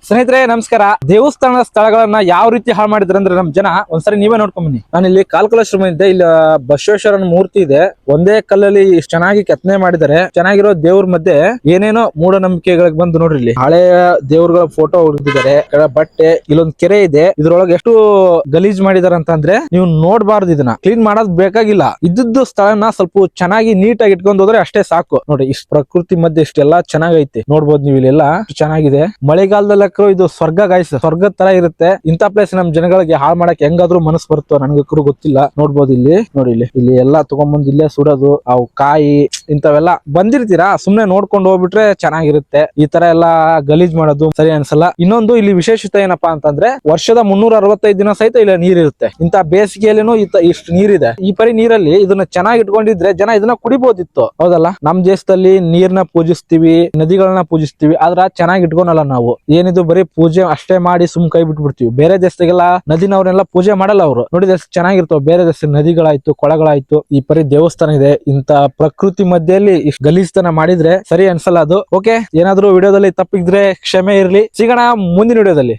ಸ್ನೇಹಿತರೆ ನಮಸ್ಕಾರ. ದೇವಸ್ಥಾನದ ಸ್ಥಳಗಳನ್ನ ಯಾವ ರೀತಿ ಹಾಳು ಮಾಡಿದ್ರೆ ಅಂದ್ರೆ ನಮ್ ಜನ ಒಂದ್ಸರಿ ನೀವೇ ನೋಡ್ಕೊಂಡ್ ಬನ್ನಿ. ನಾನು ಇಲ್ಲಿ ಕಾಲ್ಕುಲೇಷನ್ ಇದ್ದೆ, ಇಲ್ಲಿ ಬಸವೇಶ್ವರನ ಮೂರ್ತಿ ಇದೆ. ಒಂದೇ ಕಲ್ಲಲ್ಲಿ ಇಷ್ಟು ಚೆನ್ನಾಗಿ ಕೆತ್ತನೆ ಮಾಡಿದ್ದಾರೆ. ಚೆನ್ನಾಗಿರೋ ದೇವ್ರ ಮಧ್ಯೆ ಏನೇನೋ ಮೂಢನಂಬಿಕೆಗಳಿಗೆ ಬಂದು ನೋಡ್ರಿ, ಇಲ್ಲಿ ಹಳೆಯ ದೇವ್ರಗಳ ಫೋಟೋ ಹೊಡೆದಿದ್ದಾರೆ. ಬಟ್ಟೆ, ಇಲ್ಲೊಂದ್ ಕೆರೆ ಇದೆ, ಇದ್ರೊಳಗೆ ಎಷ್ಟು ಗಲೀಜ್ ಮಾಡಿದಾರೆ ಅಂತಂದ್ರೆ ನೀವು ನೋಡ್ಬಾರ್ದು. ಇದನ್ನ ಕ್ಲೀನ್ ಮಾಡೋದ್ ಬೇಕಾಗಿಲ್ಲ. ಇದ್ದದ್ದು ಸ್ಥಳನ ಸ್ವಲ್ಪ ಚೆನ್ನಾಗಿ ನೀಟಾಗಿ ಇಟ್ಕೊಂಡು ಹೋದ್ರೆ ಅಷ್ಟೇ ಸಾಕು. ನೋಡಿ, ಇಷ್ಟು ಪ್ರಕೃತಿ ಮಧ್ಯೆ ಇಷ್ಟೆಲ್ಲಾ ಚೆನ್ನಾಗೈತೆ ನೋಡ್ಬೋದು ನೀವು. ಇಲ್ಲೆಲ್ಲ ಚೆನ್ನಾಗಿದೆ. ಮಳೆಗಾಲದಲ್ಲಿ ಇದು ಸ್ವರ್ಗ ಗಾಯ್ಸ್, ಸ್ವರ್ಗದ ತರ ಇರುತ್ತೆ. ಇಂಥ ಪ್ಲೇಸ್ ನಮ್ ಜನಗಳಿಗೆ ಹಾಳು ಮಾಡಕ್ ಹೆಂಗಾದ್ರೂ ಮನಸ್ಸು ಬರುತ್ತೋ ನನಗಕ್ಕೂ ಗೊತ್ತಿಲ್ಲ. ನೋಡ್ಬೋದು ಇಲ್ಲಿ, ನೋಡಿ ಇಲ್ಲಿ ಎಲ್ಲಾ ತಗೊಂಡ್ಬಂದು ಇಲ್ಲೇ ಸುಡೋದು, ಅವು ಕಾಯಿ ಇಂಥವೆಲ್ಲ ಬಂದಿರ್ತೀರಾ, ಸುಮ್ನೆ ನೋಡ್ಕೊಂಡು ಹೋಗ್ಬಿಟ್ರೆ ಚೆನ್ನಾಗಿರುತ್ತೆ. ಈ ತರ ಎಲ್ಲಾ ಗಲೀಜ್ ಮಾಡೋದು ಸರಿ ಅನ್ಸಲ್ಲ. ಇನ್ನೊಂದು ಇಲ್ಲಿ ವಿಶೇಷತೆ ಏನಪ್ಪಾ ಅಂತಂದ್ರೆ, ವರ್ಷದ 365 ದಿನ ಸಹಿತ ಇಲ್ಲ ನೀರಿರುತ್ತೆ. ಇಂತ ಬೇಸಿಗೆಯಲ್ಲಿನೂ ಇಷ್ಟು ನೀರಿದೆ. ಈ ಪರಿ ನೀರಲ್ಲಿ ಇದನ್ನ ಚೆನ್ನಾಗಿ ಇಟ್ಕೊಂಡಿದ್ರೆ ಜನ ಇದನ್ನ ಕುಡಿಬಹುದಿತ್ತು, ಹೌದಲ್ಲ? ನಮ್ ದೇಶದಲ್ಲಿ ನೀರ್ನ ಪೂಜಿಸ್ತೀವಿ, ನದಿಗಳನ್ನ ಪೂಜಿಸ್ತೀವಿ, ಆದ್ರ ಚೆನ್ನಾಗಿ ಇಟ್ಕೊಳಲ್ಲ ನಾವು. ಏನಿದು ಬರೀ ಪೂಜೆ ಅಷ್ಟೇ ಮಾಡಿ ಸುಮ್ ಕೈ ಬಿಟ್ಬಿಡ್ತೀವಿ. ಬೇರೆ ದೇಶದಾಗೆಲ್ಲ ನದಿನವ್ರೆಲ್ಲ ಪೂಜೆ ಮಾಡಲ್ಲ ಅವರು. ನೋಡಿ ಎಷ್ಟು ಚೆನ್ನಾಗಿರ್ತಾವ ಬೇರೆ ದೇಶದ ನದಿಗಳಾಯ್ತು, ಕೊಳಗಳಾಯ್ತು. ಈ ಪರಿ ದೇವಸ್ಥಾನ ಇದೆ. ಇಂತ ಪ್ರಕೃತಿ ಮಧ್ಯೆಯಲ್ಲಿ ಇಷ್ಟು ಗಲೀಜ್ತನ ಮಾಡಿದ್ರೆ ಸರಿ ಅನ್ಸಲ್ಲ ಅದು. ಓಕೆ, ಏನಾದ್ರೂ ವಿಡಿಯೋದಲ್ಲಿ ತಪ್ಪಿದ್ರೆ ಕ್ಷಮೆ ಇರ್ಲಿ. ಸಿಗೋಣ ಮುಂದಿನ ವಿಡಿಯೋದಲ್ಲಿ.